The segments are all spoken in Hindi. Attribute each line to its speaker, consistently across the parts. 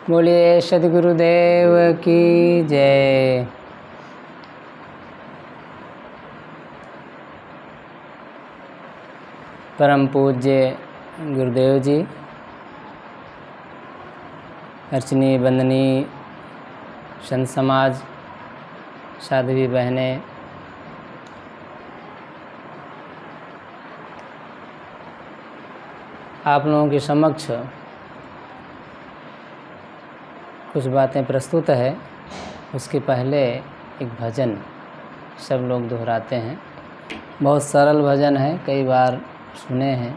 Speaker 1: बोलिए सद्गुरुदेव की जय। परम पूज्य गुरुदेव जी, अर्चनीय वंदनीय संत समाज, साध्वी बहनें, आप लोगों के समक्ष कुछ बातें प्रस्तुत है। उसके पहले एक भजन सब लोग दोहराते हैं। बहुत सरल भजन है, कई बार सुने हैं।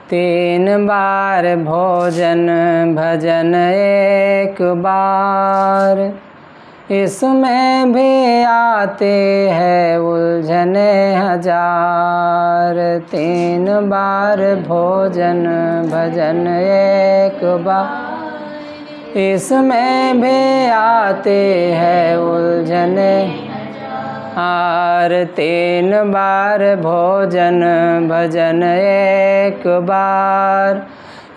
Speaker 1: तीन बार भोजन भजन एक बार, इसमें भी आते हैं उलझने हजार। तीन बार भोजन भजन एक बार, इसमें भी आते हैं उलझने हार। तीन बार भोजन भजन एक बार,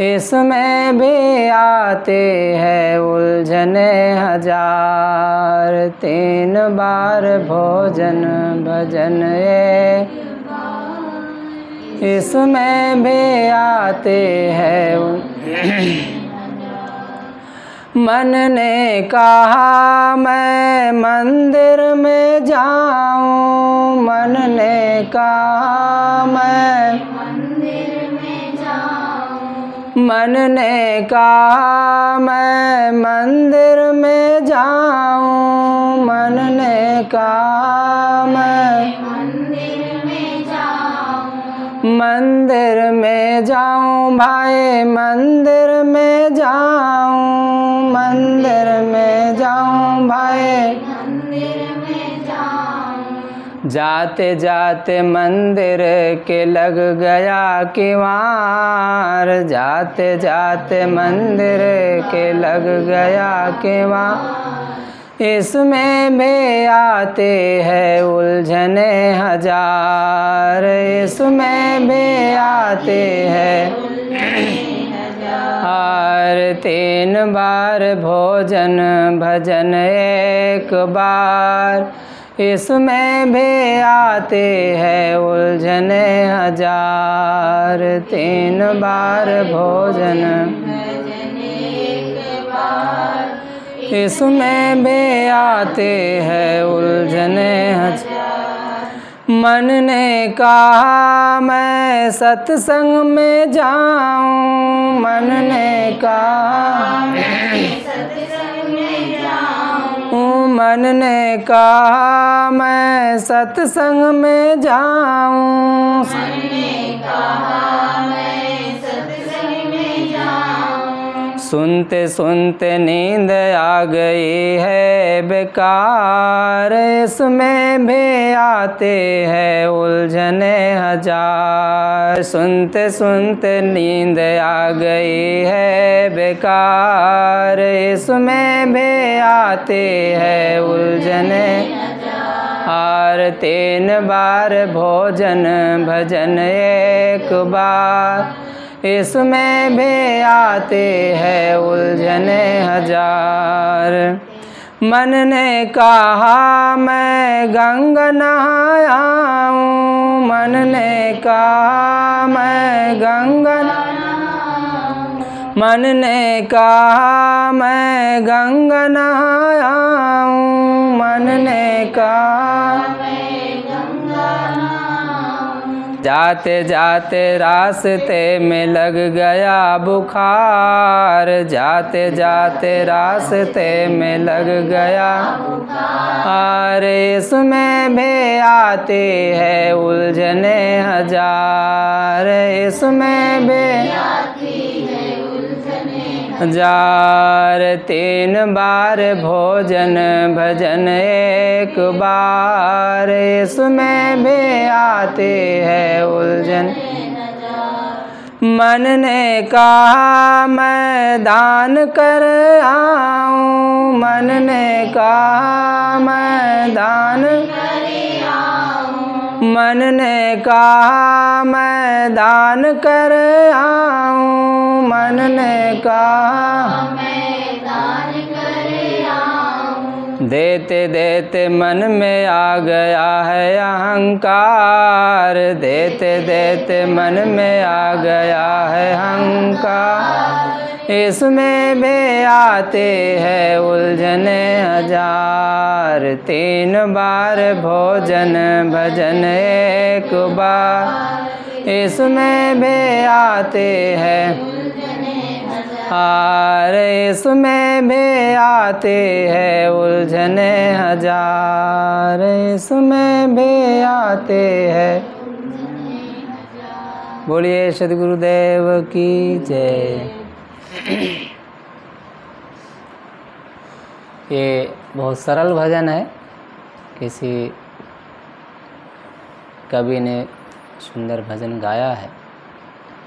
Speaker 1: इसमें भी आते हैं उलझने हजार। तीन बार भोजन भजन एक बार, इसमें भी आते हैं। मन ने कहा मैं मंदिर में जाऊं, मन ने कहा मैं मंदिर में जाऊं, मन ने कहा मैं मंदिर में जाऊं, मन ने कहा मैं मंदिर में जाऊं, मंदिर में जाऊं भाई मंदिर में जाऊं, मंदिर में जाऊं भाई मंदिर में जाऊं। जाते जाते मंदिर के लग गया किवाड़, जाते जाते मंदिर के लग गया किवाड़, इसमें भी आते हैं उलझने हजार, इसमें भी आते हैं हार। तीन बार भोजन भजन एक बार, इसमें भी आते हैं उलझने हजार। तीन बार भोजन भजन एक बार, इसमें भी आते हैं उलझने हजार। मन ने कहा मैं सत्संग में जाऊं, मन ने कहा सत्संग में जाऊं, मन ने कहा मैं सत्संग में जाऊं, मन ने कहा मैं सत्संग में जाऊं। सुनते सुनते नींद आ गई है बेकार, इसमें भी आते हैं उलझने हजार। सुनते सुनते नींद आ गई है बेकार, इसमें भी आते हैं उलझने हार। तीन बार भोजन भजन एक बार, इसमें भी आते हैं उलझने हजार। मन ने कहा मैं गंगा नहाऊं, मन ने कहा मैं गंगा, मन ने कहा मैं गंगा नहाऊं, मन ने कहा जाते जाते रास्ते में लग गया बुखार, जाते जाते रास्ते में लग गया बुखार, इसमें भी आते हैं उलझने हजार, इसमें भी आती है उलझने हजार। तीन बार भोजन भजन एक बार, इसमें भी आते हैं उलझन। मन ने कहा मैं दान कर आऊं, मन ने कहा मैं दान कर आऊं, मन ने कहा मैं दान कर आऊं, मन ने कहा मैं दान कर आऊं। देते देते मन में आ गया है अहंकार, देते देते मन में आ गया है अहंकार। इसमें भी आते हैं उलझने हजार, 3 बार भोजन भजन एक बार। इसमें भी आते हैं हार, इसमें भी आते हैं उलझने हजार, इसमें भी आते हैं। बोलिए सद्गुरुदेव की जय। ये बहुत सरल भजन है, किसी कवि ने सुंदर भजन गाया है।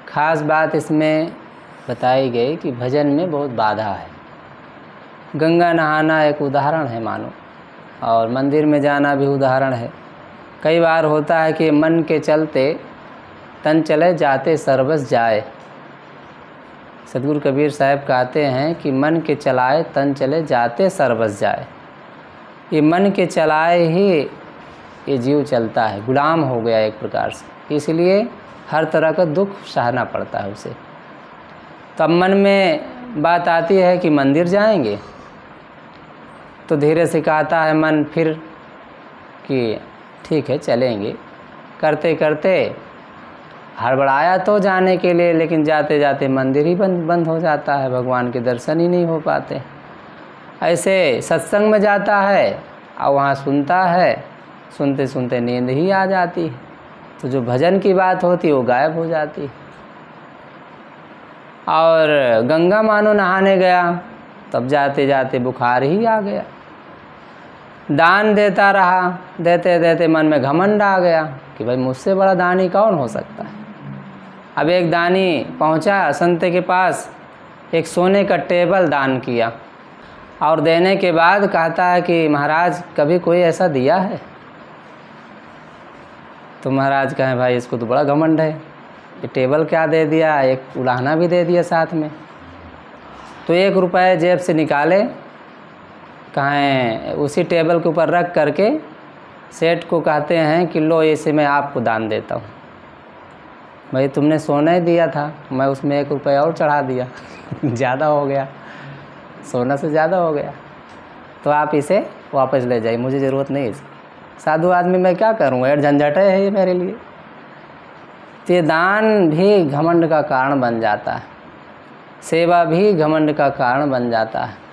Speaker 1: खास बात इसमें बताई गई कि भजन में बहुत बाधा है। गंगा नहाना एक उदाहरण है मानो, और मंदिर में जाना भी उदाहरण है। कई बार होता है कि मन के चलते तन चले जाते सर्वस जाए। सद्गुरु कबीर साहब कहते हैं कि मन के चलाए तन चले जाते सर्वस जाए। ये मन के चलाए ही ये जीव चलता है, गुलाम हो गया एक प्रकार से, इसलिए हर तरह का दुख सहना पड़ता है उसे। तब मन में बात आती है कि मंदिर जाएंगे, तो धीरे से कहता है मन फिर कि ठीक है चलेंगे। करते करते हड़बड़ाया तो जाने के लिए, लेकिन जाते जाते मंदिर ही बंद हो जाता है, भगवान के दर्शन ही नहीं हो पाते। ऐसे सत्संग में जाता है और वहाँ सुनता है, सुनते सुनते नींद ही आ जाती है, तो जो भजन की बात होती है वो गायब हो जाती है। और गंगा मानो नहाने गया, तब जाते जाते बुखार ही आ गया। दान देता रहा, देते देते मन में घमंड आ गया कि भाई मुझसे बड़ा दानी कौन हो सकता है। अब एक दानी पहुंचा संत के पास, एक सोने का टेबल दान किया, और देने के बाद कहता है कि महाराज कभी कोई ऐसा दिया है? तो महाराज कहें भाई इसको तो बड़ा घमंड है, ये टेबल क्या दे दिया, एक उलाहना भी दे दिया साथ में। तो 1 रुपये जेब से निकाले, कहें उसी टेबल के ऊपर रख करके सेठ को कहते हैं कि लो इसे मैं आपको दान देता हूँ। भाई तुमने सोना ही दिया था, मैं उसमें 1 रुपया और चढ़ा दिया ज़्यादा हो गया, सोना से ज़्यादा हो गया, तो आप इसे वापस ले जाइए, मुझे ज़रूरत नहीं इसकी। साधु आदमी मैं क्या करूँगा, यार झंझट है ये मेरे लिए। तो ये दान भी घमंड का कारण बन जाता है, सेवा भी घमंड का कारण बन जाता है।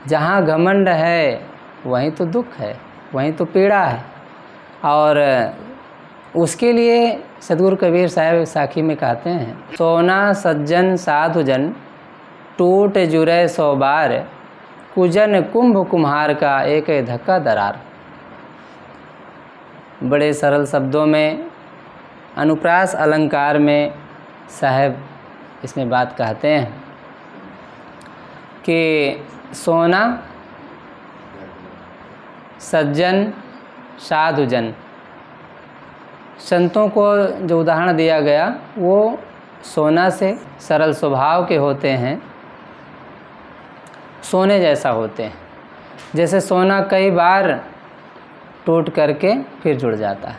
Speaker 1: जहाँ घमंड है वहीं तो दुख है, वहीं तो पीड़ा है। और उसके लिए सद्गुरु कबीर साहब साखी में कहते हैं, सोना सज्जन साधु जन टूट जुरे 100 बार, कुजन कुंभ कुम्हार का एक धक्का दरार। बड़े सरल शब्दों में, अनुप्रास अलंकार में साहब इसमें बात कहते हैं कि सोना सज्जन साधुजन, संतों को जो उदाहरण दिया गया वो सोना से सरल स्वभाव के होते हैं, सोने जैसा होते हैं। जैसे सोना कई बार टूट करके फिर जुड़ जाता है,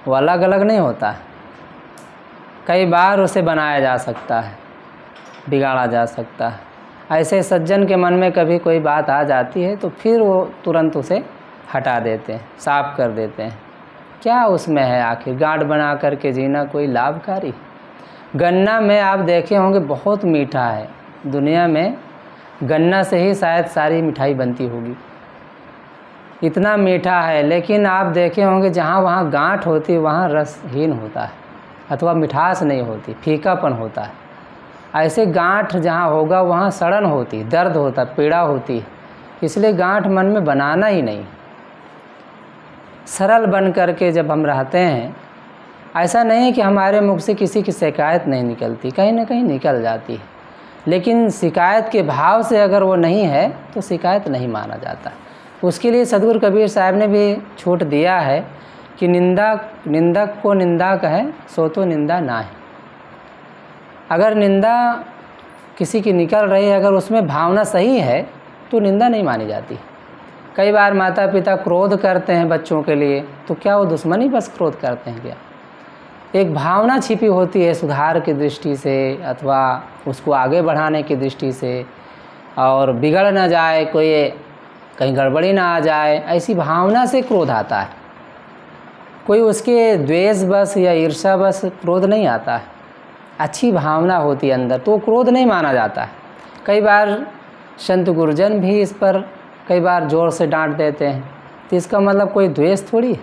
Speaker 1: वो अलग अलग नहीं होता है, कई बार उसे बनाया जा सकता है, बिगाड़ा जा सकता है। ऐसे सज्जन के मन में कभी कोई बात आ जाती है तो फिर वो तुरंत उसे हटा देते हैं, साफ कर देते हैं। क्या उसमें है आखिर, गांठ बना करके जीना कोई लाभकारी? गन्ना में आप देखे होंगे बहुत मीठा है, दुनिया में गन्ना से ही शायद सारी मिठाई बनती होगी, इतना मीठा है। लेकिन आप देखे होंगे जहाँ वहाँ गांठ होती है वहाँ रसहीन होता है, अथवा मिठास नहीं होती, फीकापन होता है। ऐसे गांठ जहाँ होगा वहाँ सड़न होती, दर्द होता, पीड़ा होती, इसलिए गांठ मन में बनाना ही नहीं। सरल बन करके जब हम रहते हैं, ऐसा नहीं कि हमारे मुख से किसी की शिकायत नहीं निकलती, कहीं ना कहीं निकल जाती है, लेकिन शिकायत के भाव से अगर वो नहीं है तो शिकायत नहीं माना जाता। उसके लिए सद्गुरु कबीर साहब ने भी छूट दिया है कि निंदक को निंदा कहे सो तो निंदा ना है। अगर निंदा किसी की निकल रही है, अगर उसमें भावना सही है तो निंदा नहीं मानी जाती। कई बार माता पिता क्रोध करते हैं बच्चों के लिए, तो क्या वो दुश्मनी बस क्रोध करते हैं क्या? एक भावना छिपी होती है सुधार की दृष्टि से अथवा उसको आगे बढ़ाने की दृष्टि से, और बिगड़ ना जाए, कोई कहीं गड़बड़ी ना आ जाए, ऐसी भावना से क्रोध आता है। कोई उसके द्वेष बस या ईर्ष्या बस क्रोध नहीं आता है, अच्छी भावना होती है अंदर, तो क्रोध नहीं माना जाता है। कई बार संत गुरुजन भी इस पर कई बार ज़ोर से डांट देते हैं, तो इसका मतलब कोई द्वेष थोड़ी है,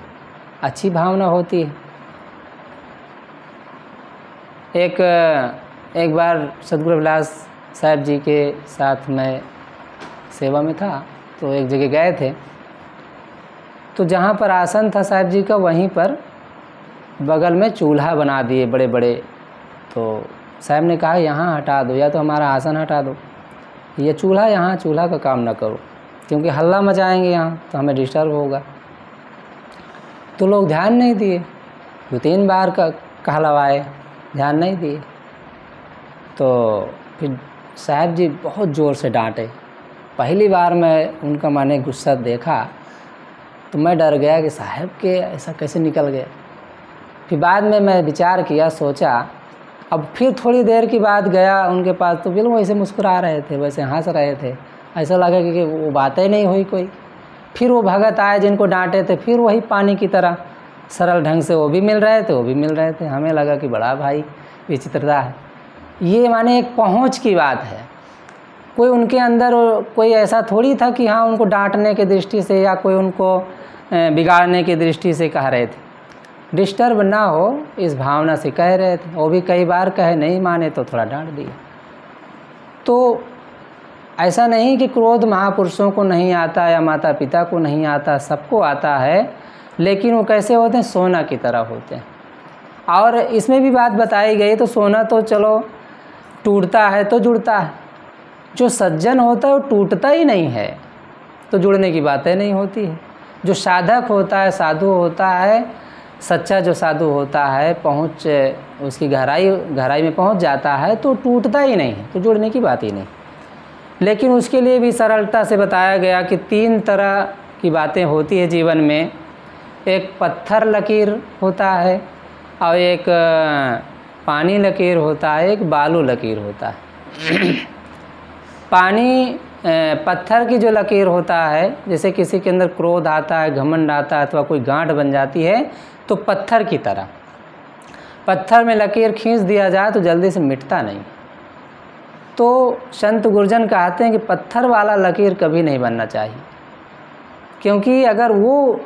Speaker 1: अच्छी भावना होती है। एक बार सद्गुरु विलास साहब जी के साथ मैं सेवा में था, तो एक जगह गए थे, तो जहाँ पर आसन था साहब जी का, वहीं पर बगल में चूल्हा बना दिए बड़े बड़े। तो साहब ने कहा यहाँ हटा दो, या तो हमारा आसन हटा दो, ये चूल्हा यहाँ चूल्हा का काम ना करो, क्योंकि हल्ला मचाएंगे यहाँ तो हमें डिस्टर्ब होगा। तो लोग ध्यान नहीं दिए, 2-3 बार का कहलवाए, ध्यान नहीं दिए। तो फिर साहब जी बहुत ज़ोर से डांटे। पहली बार मैं उनका माने गुस्सा देखा तो मैं डर गया कि साहब के ऐसा कैसे निकल गया। फिर बाद में मैं विचार किया, सोचा, अब फिर थोड़ी देर की बाद गया उनके पास, तो बिल्कुल वैसे मुस्कुरा रहे थे, वैसे हंस रहे थे, ऐसा लगा कि वो बातें नहीं हुई कोई। फिर वो भगत आए जिनको डांटे थे, फिर वही पानी की तरह सरल ढंग से वो भी मिल रहे थे, वो भी मिल रहे थे। हमें लगा कि बड़ा भाई विचित्रता है। ये माने एक पहुंच की बात है, कोई उनके अंदर कोई ऐसा थोड़ी था कि हाँ उनको डांटने की दृष्टि से या कोई उनको बिगाड़ने की दृष्टि से कह रहे थे। डिस्टर्ब ना हो इस भावना से कह रहे थे। वो भी कई बार कहे, नहीं माने तो थोड़ा डांट दिया। तो ऐसा नहीं कि क्रोध महापुरुषों को नहीं आता या माता पिता को नहीं आता, सबको आता है, लेकिन वो कैसे होते हैं? सोना की तरह होते हैं। और इसमें भी बात बताई गई, तो सोना तो चलो टूटता है तो जुड़ता है, जो सज्जन होता है वो टूटता ही नहीं है, तो जुड़ने की बातें नहीं होती है। जो साधक होता है, साधु होता है, सच्चा जो साधु होता है, पहुँच उसकी गहराई में पहुँच जाता है, तो टूटता ही नहीं है, तो जुड़ने की बात ही नहीं। लेकिन उसके लिए भी सरलता से बताया गया कि 3 तरह की बातें होती है जीवन में। एक पत्थर लकीर होता है, और एक पानी लकीर होता है, एक बालू लकीर होता है। पानी पत्थर की जो लकीर होता है, जैसे किसी के अंदर क्रोध आता है, घमंड आता है, अथवा कोई गांठ बन जाती है, तो पत्थर की तरह पत्थर में लकीर खींच दिया जाए तो जल्दी से मिटता नहीं। तो संत गुरुजन कहते हैं कि पत्थर वाला लकीर कभी नहीं बनना चाहिए, क्योंकि अगर वो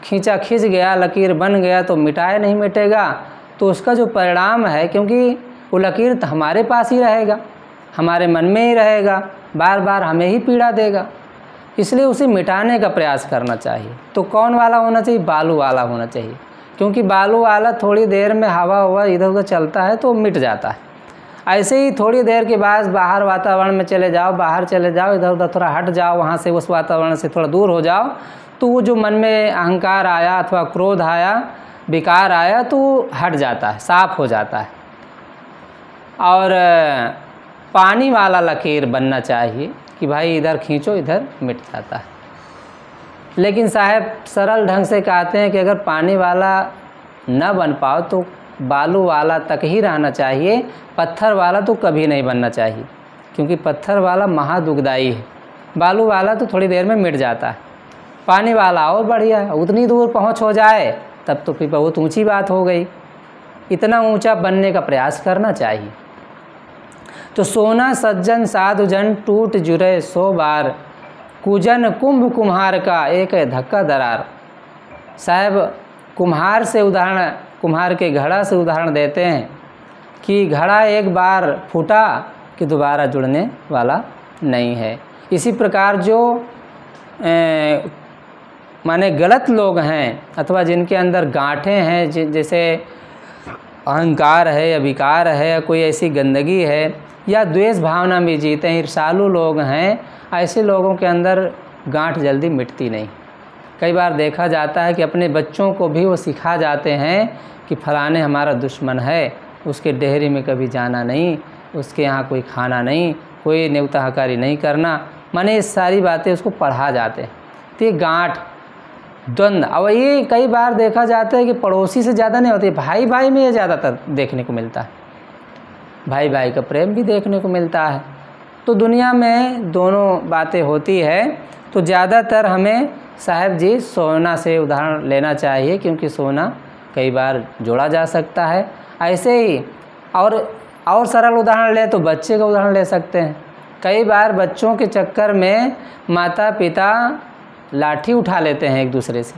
Speaker 1: खींचा खींच गया, लकीर बन गया, तो मिटाए नहीं मिटेगा, तो उसका जो परिणाम है, क्योंकि वो लकीर तो हमारे पास ही रहेगा, हमारे मन में ही रहेगा, बार बार हमें ही पीड़ा देगा, इसलिए उसे मिटाने का प्रयास करना चाहिए। तो कौन वाला होना चाहिए? बालू वाला होना चाहिए, क्योंकि बालू वाला थोड़ी देर में हवा इधर उधर चलता है तो मिट जाता है। ऐसे ही थोड़ी देर के बाद बाहर वातावरण में चले जाओ, बाहर चले जाओ, इधर उधर थोड़ा हट जाओ, वहाँ से उस वातावरण से थोड़ा दूर हो जाओ, तो वो जो मन में अहंकार आया अथवा क्रोध आया, विकार आया, तो वो हट जाता है, साफ हो जाता है। और पानी वाला लकीर बनना चाहिए कि भाई इधर खींचो, इधर मिट जाता है। लेकिन साहब सरल ढंग से कहते हैं कि अगर पानी वाला न बन पाओ तो बालू वाला तक ही रहना चाहिए, पत्थर वाला तो कभी नहीं बनना चाहिए, क्योंकि पत्थर वाला महादुखदाई है, बालू वाला तो थोड़ी देर में मिट जाता है, पानी वाला और बढ़िया है, उतनी दूर पहुंच हो जाए तब तो फिर बहुत ऊंची बात हो गई। इतना ऊंचा बनने का प्रयास करना चाहिए। तो सोना सज्जन साधु जन टूट जुरे 100 बार, कुजन कुंभ कुम्हार का एक धक्का दरार। साहब कुम्हार से उदाहरण, कुम्हार के घड़ा से उदाहरण देते हैं कि घड़ा एक बार फूटा कि दोबारा जुड़ने वाला नहीं है। इसी प्रकार जो माने गलत लोग हैं अथवा जिनके अंदर गांठें हैं, जैसे अहंकार है या विकार है या कोई ऐसी गंदगी है या द्वेष भावना में जीते हैं, ईर्ष्यालु लोग हैं, ऐसे लोगों के अंदर गांठ जल्दी मिटती नहीं। कई बार देखा जाता है कि अपने बच्चों को भी वो सिखा जाते हैं कि फलाने हमारा दुश्मन है, उसके डेहरी में कभी जाना नहीं, उसके यहाँ कोई खाना नहीं, कोई न्योता हकारी नहीं करना, माने ये सारी बातें उसको पढ़ा जाते हैं। तो ये गांठ द्वंद्व, अब ये कई बार देखा जाता है कि पड़ोसी से ज़्यादा नहीं होती, भाई भाई में ये ज़्यादातर देखने को मिलता है, भाई भाई का प्रेम भी देखने को मिलता है। तो दुनिया में दोनों बातें होती है। तो ज़्यादातर हमें साहब जी सोना से उदाहरण लेना चाहिए, क्योंकि सोना कई बार जोड़ा जा सकता है। ऐसे ही और सरल उदाहरण लें तो बच्चे का उदाहरण ले सकते हैं। कई बार बच्चों के चक्कर में माता पिता लाठी उठा लेते हैं एक दूसरे से,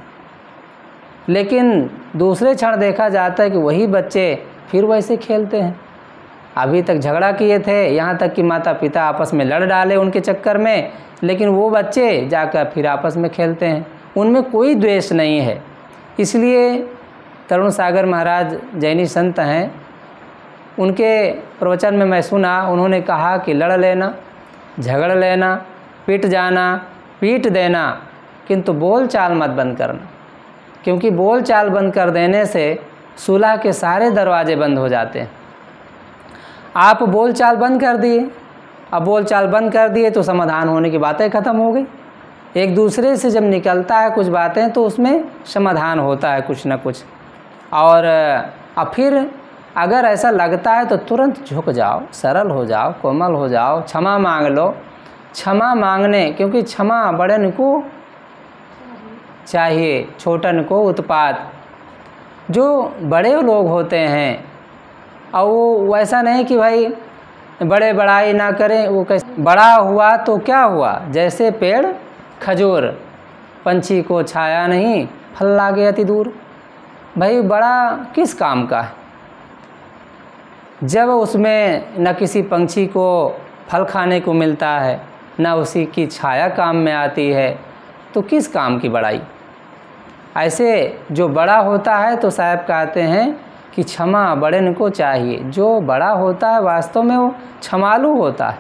Speaker 1: लेकिन दूसरे क्षण देखा जाता है कि वही बच्चे फिर वैसे खेलते हैं। अभी तक झगड़ा किए थे, यहाँ तक कि माता पिता आपस में लड़ डाले उनके चक्कर में, लेकिन वो बच्चे जाकर फिर आपस में खेलते हैं, उनमें कोई द्वेष नहीं है। इसलिए तरुण सागर महाराज जैनी संत हैं, उनके प्रवचन में मैं सुना, उन्होंने कहा कि लड़ लेना, झगड़ लेना, पिट जाना, पीट देना, किंतु बोल चाल मत बंद करना, क्योंकि बोल चाल बंद कर देने से सुलह के सारे दरवाजे बंद हो जाते हैं। आप बोल चाल बंद कर दिए, अब बोल चाल बंद कर दिए तो समाधान होने की बातें ख़त्म हो गई। एक दूसरे से जब निकलता है कुछ बातें तो उसमें समाधान होता है कुछ ना कुछ। और अब फिर अगर ऐसा लगता है तो तुरंत झुक जाओ, सरल हो जाओ, कोमल हो जाओ, क्षमा मांग लो। क्षमा मांगने, क्योंकि क्षमा बड़न को चाहिए, छोटन को उत्पात। जो बड़े लोग होते हैं और वो वैसा नहीं कि भाई बड़े बड़ाई ना करें, वो कैसे बड़ा हुआ तो क्या हुआ, जैसे पेड़ खजूर, पंछी को छाया नहीं, फल लागे अति दूर। भाई बड़ा किस काम का है, जब उसमें न किसी पंछी को फल खाने को मिलता है, न उसी की छाया काम में आती है, तो किस काम की बड़ाई। ऐसे जो बड़ा होता है तो साहब कहते हैं कि क्षमा बड़े को चाहिए। जो बड़ा होता है वास्तव में वो क्षमालु होता है,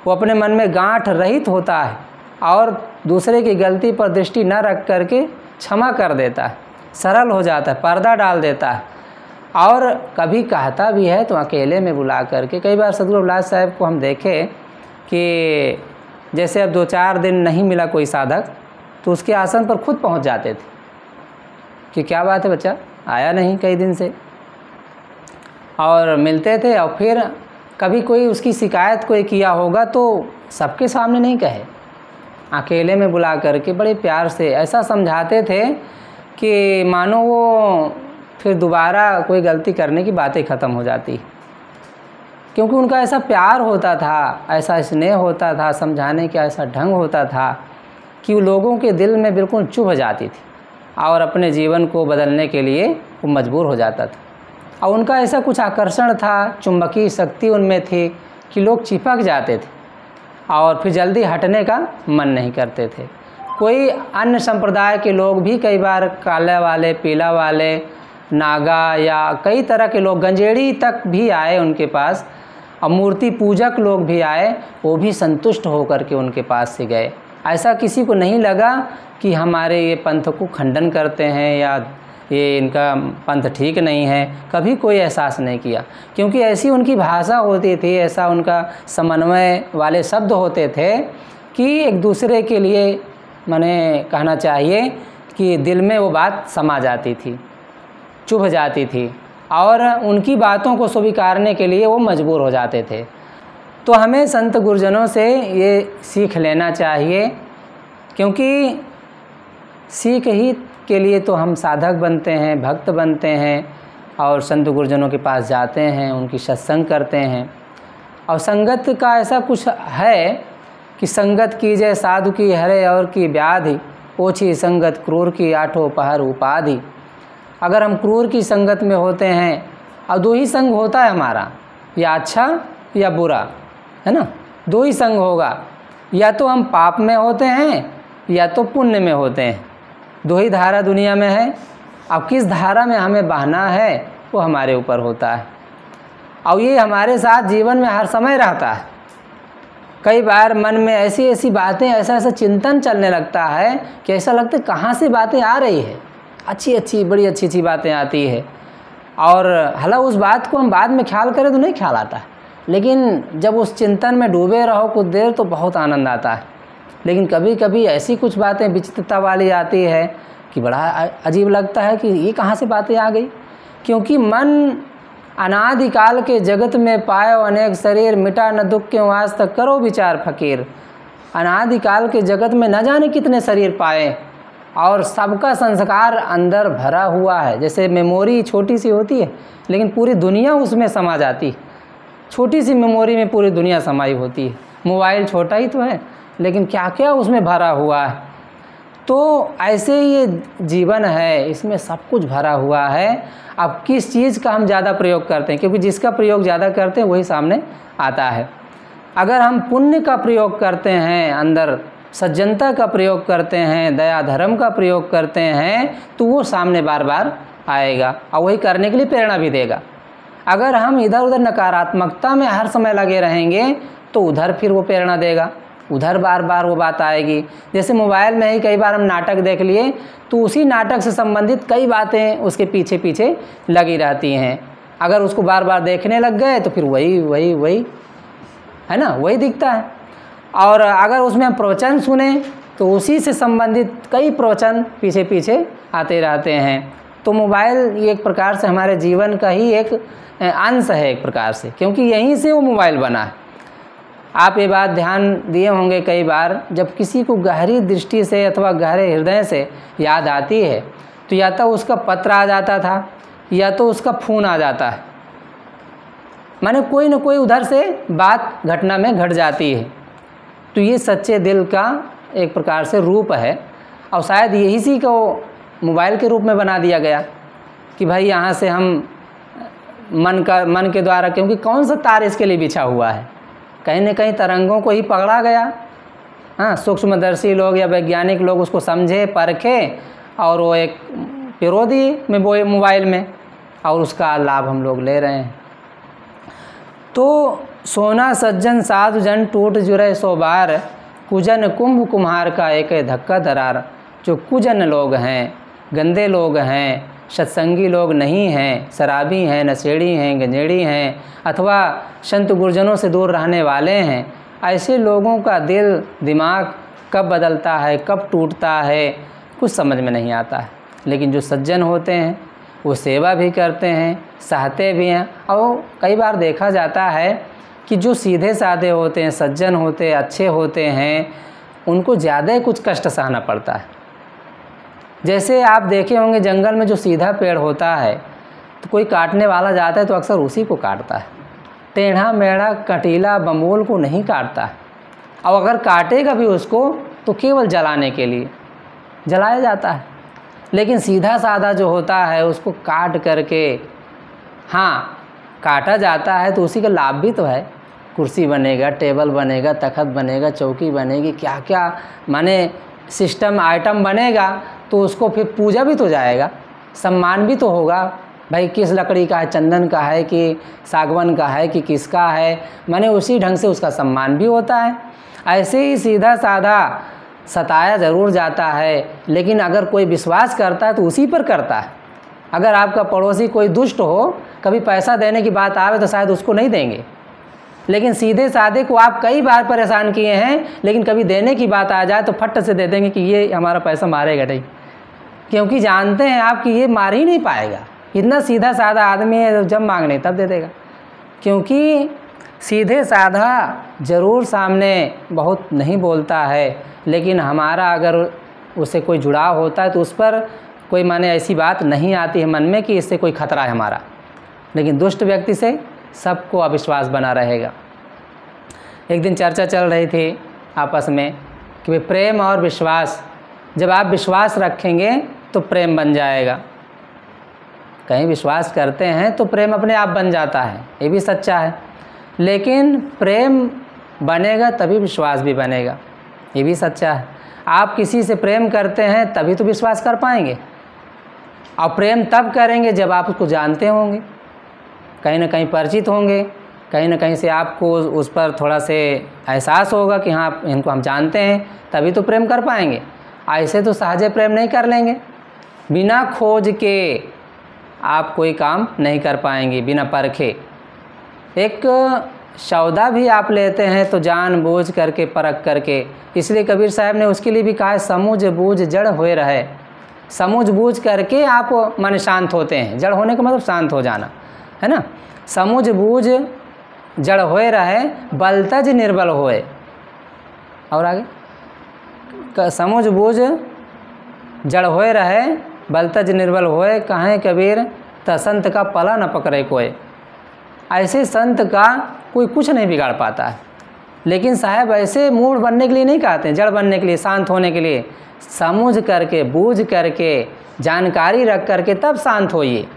Speaker 1: वो अपने मन में गांठ रहित होता है और दूसरे की गलती पर दृष्टि न रख करके क्षमा कर देता है, सरल हो जाता है, पर्दा डाल देता है। और कभी कहता भी है तो अकेले में बुला करके। कई बार सदगुरु रविदास साहब को हम देखें कि जैसे अब 2-4 दिन नहीं मिला कोई साधक तो उसके आसन पर खुद पहुंच जाते थे कि क्या बात है बच्चा, आया नहीं कई दिन से, और मिलते थे। और फिर कभी कोई उसकी शिकायत कोई किया होगा तो सबके सामने नहीं कहे, अकेले में बुला करके बड़े प्यार से ऐसा समझाते थे कि मानो वो फिर दोबारा कोई गलती करने की बातें ख़त्म हो जाती, क्योंकि उनका ऐसा प्यार होता था, ऐसा स्नेह होता था, समझाने का ऐसा ढंग होता था कि वो लोगों के दिल में बिल्कुल चुभ जाती थी और अपने जीवन को बदलने के लिए वो मजबूर हो जाता था। और उनका ऐसा कुछ आकर्षण था, चुंबकीय शक्ति उनमें थी कि लोग चिपक जाते थे और फिर जल्दी हटने का मन नहीं करते थे। कोई अन्य संप्रदाय के लोग भी कई बार काला वाले, पीला वाले, नागा या कई तरह के लोग, गंजेड़ी तक भी आए उनके पास, और मूर्ति पूजक लोग भी आए, वो भी संतुष्ट होकर के उनके पास से गए। ऐसा किसी को नहीं लगा कि हमारे ये पंथ को खंडन करते हैं या ये इनका पंथ ठीक नहीं है, कभी कोई एहसास नहीं किया, क्योंकि ऐसी उनकी भाषा होती थी, ऐसा उनका समन्वय वाले शब्द होते थे कि एक दूसरे के लिए माने कहना चाहिए कि दिल में वो बात समा जाती थी, चुभ जाती थी, और उनकी बातों को स्वीकारने के लिए वो मजबूर हो जाते थे। तो हमें संत गुरुजनों से ये सीख लेना चाहिए, क्योंकि सीख ही के लिए तो हम साधक बनते हैं, भक्त बनते हैं और संत गुरुजनों के पास जाते हैं, उनकी सत्संग करते हैं। और संगत का ऐसा कुछ है कि संगत कीजिए साधु की हरे और की व्याधि, ओछी संगत क्रूर की आठों पहर उपाधि। अगर हम क्रूर की संगत में होते हैं, और 2 ही संग होता है हमारा, या अच्छा या बुरा, है ना, 2 ही संग होगा, या तो हम पाप में होते हैं या तो पुण्य में होते हैं, 2 ही धारा दुनिया में है। अब किस धारा में हमें बहना है वो हमारे ऊपर होता है, और ये हमारे साथ जीवन में हर समय रहता है। कई बार मन में ऐसी ऐसी बातें, ऐसा ऐसा चिंतन चलने लगता है कि ऐसा लगता है कहाँ से बातें आ रही है, अच्छी अच्छी बड़ी अच्छी अच्छी बातें आती है। और हालांकि उस बात को हम बाद में ख्याल करें तो नहीं ख्याल आता है, लेकिन जब उस चिंतन में डूबे रहो कुछ देर तो बहुत आनंद आता है। लेकिन कभी कभी ऐसी कुछ बातें विचित्रता वाली आती है कि बड़ा अजीब लगता है कि ये कहाँ से बातें आ गई। क्योंकि मन अनादिकाल के जगत में पायो अनेक शरीर, मिटा न दुख क्यों आज तक करो विचार फकीर। अनादिकाल के जगत में न जाने कितने शरीर पाए और सबका संस्कार अंदर भरा हुआ है। जैसे मेमोरी छोटी सी होती है लेकिन पूरी दुनिया उसमें समा जाती है, छोटी सी मेमोरी में पूरी दुनिया समाई होती है। मोबाइल छोटा ही तो है लेकिन क्या क्या उसमें भरा हुआ है। तो ऐसे ये जीवन है, इसमें सब कुछ भरा हुआ है। अब किस चीज़ का हम ज़्यादा प्रयोग करते हैं, क्योंकि जिसका प्रयोग ज़्यादा करते हैं वही सामने आता है। अगर हम पुण्य का प्रयोग करते हैं, अंदर सज्जनता का प्रयोग करते हैं, दया धर्म का प्रयोग करते हैं, तो वो सामने बार बार आएगा और वही करने के लिए प्रेरणा भी देगा। अगर हम इधर उधर नकारात्मकता में हर समय लगे रहेंगे तो उधर फिर वो प्रेरणा देगा, उधर बार बार वो बात आएगी। जैसे मोबाइल में ही कई बार हम नाटक देख लिए तो उसी नाटक से संबंधित कई बातें उसके पीछे पीछे लगी रहती हैं। अगर उसको बार बार देखने लग गए तो फिर वही वही वही है ना, वही दिखता है। और अगर उसमें हम प्रवचन सुने तो उसी से संबंधित कई प्रवचन पीछे पीछे आते रहते हैं। तो मोबाइल ये एक प्रकार से हमारे जीवन का ही एक अंश है एक प्रकार से, क्योंकि यहीं से वो मोबाइल बना है। आप ये बात ध्यान दिए होंगे कई बार, जब किसी को गहरी दृष्टि से अथवा गहरे हृदय से याद आती है तो या तो उसका पत्र आ जाता था या तो उसका फ़ोन आ जाता है, माने कोई न कोई उधर से बात घटना में घट जाती है। तो ये सच्चे दिल का एक प्रकार से रूप है और शायद यही सी को मोबाइल के रूप में बना दिया गया कि भाई यहाँ से हम मन के द्वारा, क्योंकि कौन सा तार इसके लिए बिछा हुआ है, कहीं न कहीं तरंगों को ही पकड़ा गया। हाँ, सूक्ष्मदर्शी लोग या वैज्ञानिक लोग उसको समझे परखे और वो एक पिरो दिए मोबाइल में और उसका लाभ हम लोग ले रहे हैं। तो सोना सज्जन साधु जन टूट जुरे 100 बार, कुजन कुंभ कुम्हार का एक धक्का दरार। जो कुजन लोग हैं, गंदे लोग हैं, सत्संगी लोग नहीं हैं, शराबी हैं, नशेड़ी हैं, गंजेड़ी हैं अथवा संत गुरुजनों से दूर रहने वाले हैं, ऐसे लोगों का दिल दिमाग कब बदलता है, कब टूटता है, कुछ समझ में नहीं आता है। लेकिन जो सज्जन होते हैं वो सेवा भी करते हैं, सहते भी हैं। और कई बार देखा जाता है कि जो सीधे साधे होते हैं, सज्जन होते हैं, अच्छे होते हैं, उनको ज़्यादा कुछ कष्ट सहना पड़ता है। जैसे आप देखे होंगे जंगल में जो सीधा पेड़ होता है तो कोई काटने वाला जाता है तो अक्सर उसी को काटता है, टेढ़ा मेढ़ा कटीला बमूल को नहीं काटता है। और अगर काटेगा भी उसको तो केवल जलाने के लिए जलाया जाता है। लेकिन सीधा साधा जो होता है उसको काट करके, हाँ काटा जाता है तो उसी का लाभ भी तो है, कुर्सी बनेगा, टेबल बनेगा, तखत बनेगा, चौकी बनेगी, क्या क्या माने सिस्टम आइटम बनेगा, तो उसको फिर पूजा भी तो जाएगा, सम्मान भी तो होगा। भाई किस लकड़ी का है, चंदन का है कि सागवान का है कि किसका है, माने उसी ढंग से उसका सम्मान भी होता है। ऐसे ही सीधा साधा सताया ज़रूर जाता है, लेकिन अगर कोई विश्वास करता है तो उसी पर करता है। अगर आपका पड़ोसी कोई दुष्ट हो, कभी पैसा देने की बात आवे तो शायद उसको नहीं देंगे, लेकिन सीधे साधे को आप कई बार परेशान किए हैं, लेकिन कभी देने की बात आ जाए तो फट से दे देंगे कि ये हमारा पैसा मारेगा नहीं, क्योंकि जानते हैं आप कि ये मार ही नहीं पाएगा। इतना सीधा साधा आदमी है, जब मांगने तब दे देगा। क्योंकि सीधे साधा ज़रूर सामने बहुत नहीं बोलता है, लेकिन हमारा अगर उससे कोई जुड़ाव होता है तो उस पर कोई माने ऐसी बात नहीं आती है मन में कि इससे कोई खतरा है हमारा। लेकिन दुष्ट व्यक्ति से सबको अविश्वास बना रहेगा। एक दिन चर्चा चल रही थी आपस में कि प्रेम और विश्वास, जब आप विश्वास रखेंगे तो प्रेम बन जाएगा। कहीं विश्वास करते हैं तो प्रेम अपने आप बन जाता है, ये भी सच्चा है। लेकिन प्रेम बनेगा तभी विश्वास भी बनेगा, ये भी सच्चा है। आप किसी से प्रेम करते हैं तभी तो विश्वास कर पाएंगे, और प्रेम तब करेंगे जब आप उसको जानते होंगे, कहीं ना कहीं परिचित होंगे, कहीं ना कहीं से आपको उस पर थोड़ा से एहसास होगा कि हाँ इनको हम जानते हैं, तभी तो प्रेम कर पाएंगे। ऐसे तो सहजे प्रेम नहीं कर लेंगे। बिना खोज के आप कोई काम नहीं कर पाएंगे, बिना परखे। एक सौदा भी आप लेते हैं तो जानबूझ करके परख करके, इसलिए कबीर साहब ने उसके लिए भी कहा है समूझ बूझ जड़ होए रहे। समूझ बूझ करके आप मन शांत होते हैं। जड़ होने का मतलब शांत हो जाना है ना। समूझ बूझ जड़ होए रहे, बलतज निर्बल होए। और आगे समूझ बूझ जड़ होए रहे, बलतज निर्बल होए, कहें कबीर त संत का पला न पकड़े कोई। ऐसे संत का कोई कुछ नहीं बिगाड़ पाता है। लेकिन साहब ऐसे मूड बनने के लिए नहीं कहते हैं, जड़ बनने के लिए, शांत होने के लिए। समझ करके, बूझ करके, जानकारी रख करके तब शांत होइए।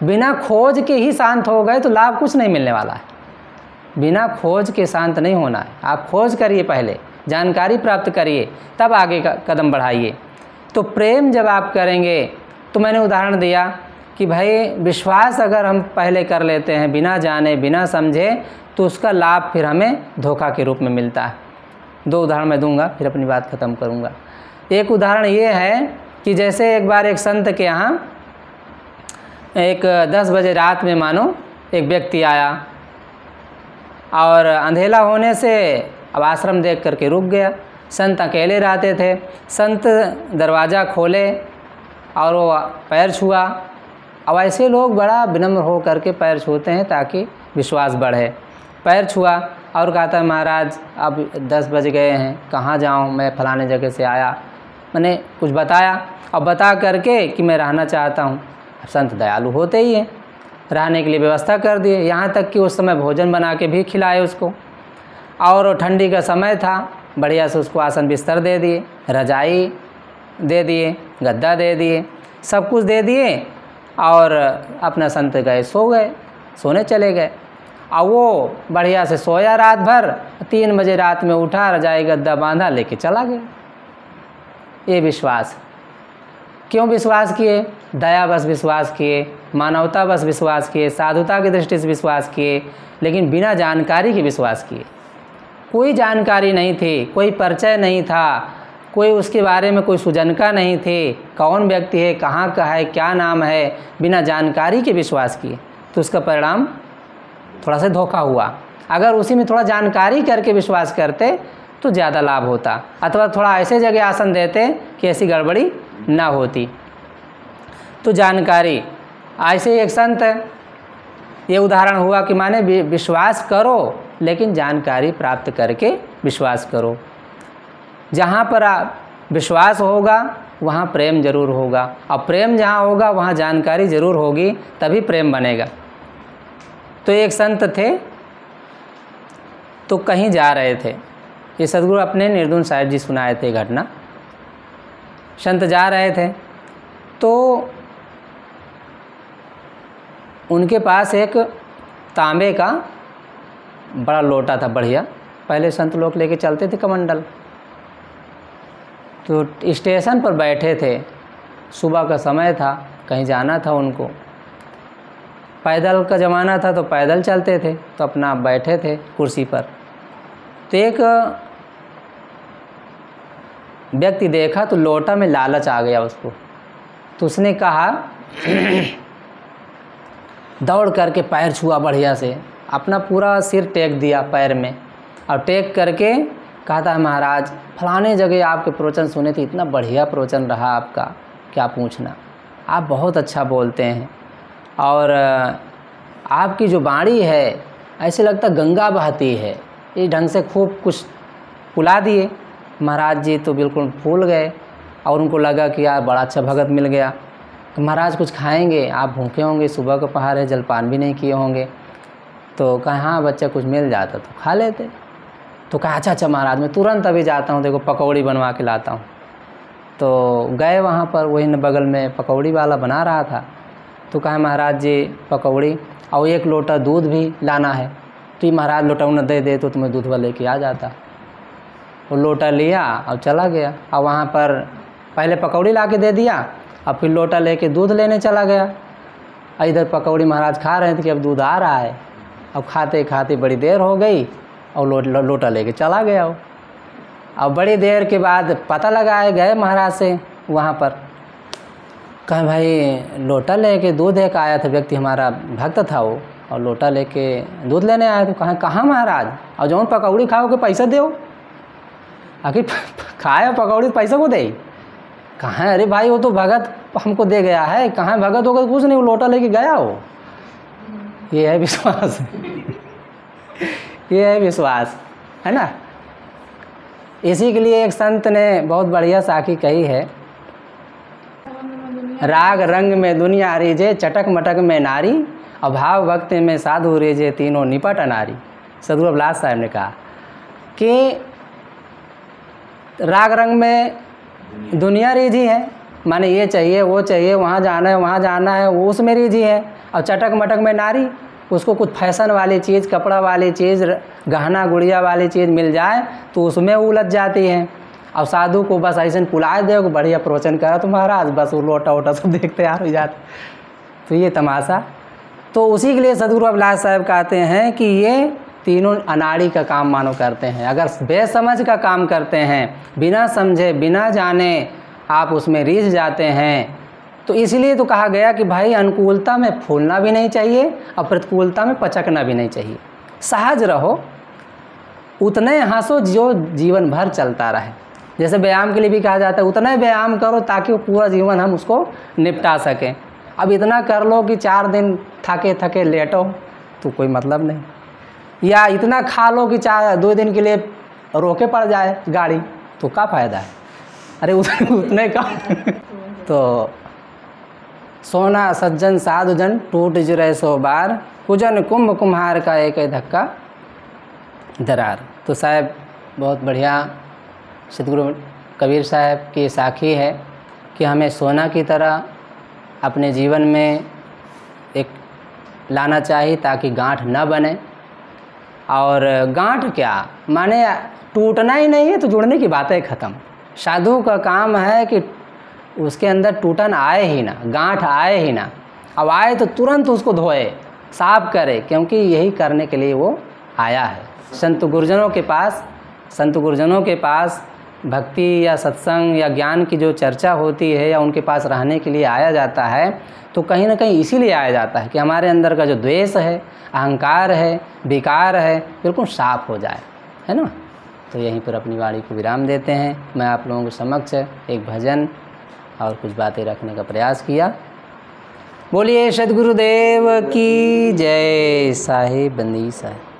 Speaker 1: बिना खोज के ही शांत हो गए तो लाभ कुछ नहीं मिलने वाला है। बिना खोज के शांत नहीं होना है। आप खोज करिए, पहले जानकारी प्राप्त करिए, तब आगे का कदम बढ़ाइए। तो प्रेम जब आप करेंगे, तो मैंने उदाहरण दिया कि भाई विश्वास अगर हम पहले कर लेते हैं बिना जाने बिना समझे, तो उसका लाभ फिर हमें धोखा के रूप में मिलता है। 2 उदाहरण मैं दूंगा, फिर अपनी बात ख़त्म करूंगा। एक उदाहरण ये है कि जैसे एक बार एक संत के यहाँ एक 10 बजे रात में मानो एक व्यक्ति आया, और अंधेला होने से अब आश्रम देख करके रुक गया। संत अकेले रहते थे। संत दरवाज़ा खोले और वो पैर छुआ। अब ऐसे लोग बड़ा विनम्र हो करके पैर छूते हैं ताकि विश्वास बढ़े। पैर छुआ और कहता है महाराज अब 10 बज गए हैं, कहाँ जाऊँ, मैं फलाने जगह से आया। मैंने कुछ बताया और बता करके कि मैं रहना चाहता हूँ। संत दयालु होते ही हैं, रहने के लिए व्यवस्था कर दिए। यहाँ तक कि उस समय भोजन बना के भी खिलाए उसको, और ठंडी का समय था, बढ़िया से उसको आसन बिस्तर दे दिए, रजाई दे दिए, गद्दा दे दिए, सब कुछ दे दिए, और अपना संत गए, सो गए, सोने चले गए। और वो बढ़िया से सोया रात भर। 3 बजे रात में उठा, रजाई गद्दा बांधा, लेके चला गया। ये विश्वास। क्यों विश्वास किए? दया बस विश्वास किए, मानवता बस विश्वास किए, साधुता की दृष्टि से विश्वास किए, लेकिन बिना जानकारी के विश्वास किए। कोई जानकारी नहीं थी, कोई परिचय नहीं था, कोई उसके बारे में कोई सुजनका नहीं थी, कौन व्यक्ति है, कहाँ का है, क्या नाम है, बिना जानकारी के विश्वास किए, तो उसका परिणाम थोड़ा सा धोखा हुआ। अगर उसी में थोड़ा जानकारी करके विश्वास करते तो ज़्यादा लाभ होता, अथवा थोड़ा ऐसे जगह आसन देते कि ऐसी गड़बड़ी ना होती। तो जानकारी, ऐसे एक संत है, ये उदाहरण हुआ कि माने विश्वास करो लेकिन जानकारी प्राप्त करके विश्वास करो। जहाँ पर आप विश्वास होगा वहाँ प्रेम जरूर होगा, और प्रेम जहाँ होगा वहाँ जानकारी जरूर होगी, तभी प्रेम बनेगा। तो एक संत थे, तो कहीं जा रहे थे। ये सदगुरु अपने निर्गुण साहिब जी सुनाए थे घटना। संत जा रहे थे तो उनके पास एक तांबे का बड़ा लोटा था, बढ़िया। पहले संत लोग लेके चलते थे कमंडल। तो स्टेशन पर बैठे थे, सुबह का समय था, कहीं जाना था उनको। पैदल का ज़माना था तो पैदल चलते थे, तो अपना बैठे थे कुर्सी पर। तो एक व्यक्ति देखा तो लोटा में लालच आ गया उसको। तो उसने कहा दौड़ करके पैर छुआ बढ़िया से, अपना पूरा सिर टेक दिया पैर में, और टेक करके कहता है महाराज फलाने जगह आपके प्रवचन सुने थे, इतना बढ़िया प्रवचन रहा आपका, क्या पूछना, आप बहुत अच्छा बोलते हैं, और आपकी जो वाणी है ऐसे लगता गंगा बहती है। इस ढंग से खूब कुछ पुला दिए। महाराज जी तो बिल्कुल फूल गए, और उनको लगा कि यार बड़ा अच्छा भगत मिल गया। तो महाराज कुछ खाएंगे, आप भूखे होंगे, सुबह का पहाड़ है, जलपान भी नहीं किए होंगे। तो कहा हाँ बच्चा कुछ मिल जाता तो खा लेते। तो कहा अच्छा अच्छा महाराज मैं तुरंत अभी जाता हूँ, देखो पकौड़ी बनवा के लाता हूँ। तो गए वहाँ पर, वही न बगल में पकौड़ी वाला बना रहा था। तो कहा महाराज जी पकौड़ी और 1 लोटा दूध भी लाना है। तो ये महाराज लोटा न दे दे तो तुम्हें दूध वाले लेके आ जाता। वो लोटा लिया और चला गया, और वहाँ पर पहले पकौड़ी ला के दे दिया, और फिर लोटा लेके दूध लेने चला गया। इधर पकौड़ी महाराज खा रहे थे कि अब दूध आ रहा है, अब खाते खाते बड़ी देर हो गई और लोटा लेके चला गया वो। अब बड़ी देर के बाद पता लगाए गए महाराज से वहाँ पर, कहें भाई लोटा लेके दूध एक आया था व्यक्ति, हमारा भक्त था वो, और लोटा लेके दूध लेने आया। तो कहाँ महाराज, और जौन पकौड़ी खाओ के पैसा दो। आखिर खाए पकौड़ी पैसा को दे? कहाँ? अरे भाई वो तो भगत हमको दे गया है। कहाँ भगत होगा? कुछ नहीं, वो लोटा लेके गया हो। ये है विश्वास ये है विश्वास, है ना। इसी के लिए एक संत ने बहुत बढ़िया साखी कही है, राग रंग में दुनिया रीजे, चटक मटक में नारी, अभाव भक्त में साधु रीजे, तीनों निपट अनारी। सदगुरु अभिलाष साहब ने कहा कि राग रंग में दुनिया रीझी है, माने ये चाहिए वो चाहिए, वहाँ जाना है वो उसमें रीझी है। और चटक मटक में नारी, उसको कुछ फैशन वाली चीज़, कपड़ा वाली चीज़, गहना गुड़िया वाली चीज़ मिल जाए तो उसमें उलझ जाती है। और साधु को बस ऐसे पुलाए दे, बढ़िया प्रवचन करा तो महाराज बस वो लोटा वोटा सब देख तैयार हो जाते। तो ये तमाशा। तो उसी के लिए सदगुरु अभिलाष साहब कहते हैं कि ये तीनों अनाड़ी का काम मानो करते हैं। अगर बेसमझ का काम करते हैं, बिना समझे बिना जाने आप उसमें रीझ जाते हैं, तो इसलिए तो कहा गया कि भाई अनुकूलता में फूलना भी नहीं चाहिए और प्रतिकूलता में पचकना भी नहीं चाहिए। सहज रहो, उतने हंसो जो जीवन भर चलता रहे। जैसे व्यायाम के लिए भी कहा जाता है उतना ही व्यायाम करो ताकि वो पूरा जीवन हम उसको निपटा सकें। अब इतना कर लो कि 4 दिन थके थके लेटो तो कोई मतलब नहीं, या इतना खा लो कि 2 दिन के लिए रोके पड़ जाए गाड़ी तो क्या फ़ायदा है। अरे उतने का तो सोना सज्जन साधु जन टूट जुरे 100 बार, कुजन कुंभ कुम्हार का एक धक्का दरार। तो साहब बहुत बढ़िया सतगुरु कबीर साहब की साखी है कि हमें सोना की तरह अपने जीवन में एक लाना चाहिए ताकि गांठ न बने। और गांठ क्या माने, टूटना ही नहीं है तो जुड़ने की बातें ख़त्म। साधु का काम है कि उसके अंदर टूटन आए ही ना, गांठ आए ही ना। अब आए तो तुरंत उसको धोए, साफ करे, क्योंकि यही करने के लिए वो आया है। संत गुरुजनों के पास भक्ति या सत्संग या ज्ञान की जो चर्चा होती है या उनके पास रहने के लिए आया जाता है, तो कहीं ना कहीं इसीलिए आया जाता है कि हमारे अंदर का जो द्वेष है, अहंकार है, विकार है, बिल्कुल साफ हो जाए, है ना। तो यहीं पर अपनी वाणी को विराम देते हैं। मैं आप लोगों के समक्ष एक भजन और कुछ बातें रखने का प्रयास किया। बोलिए सद्गुरुदेव की जय। साहिब बंदी साहिब।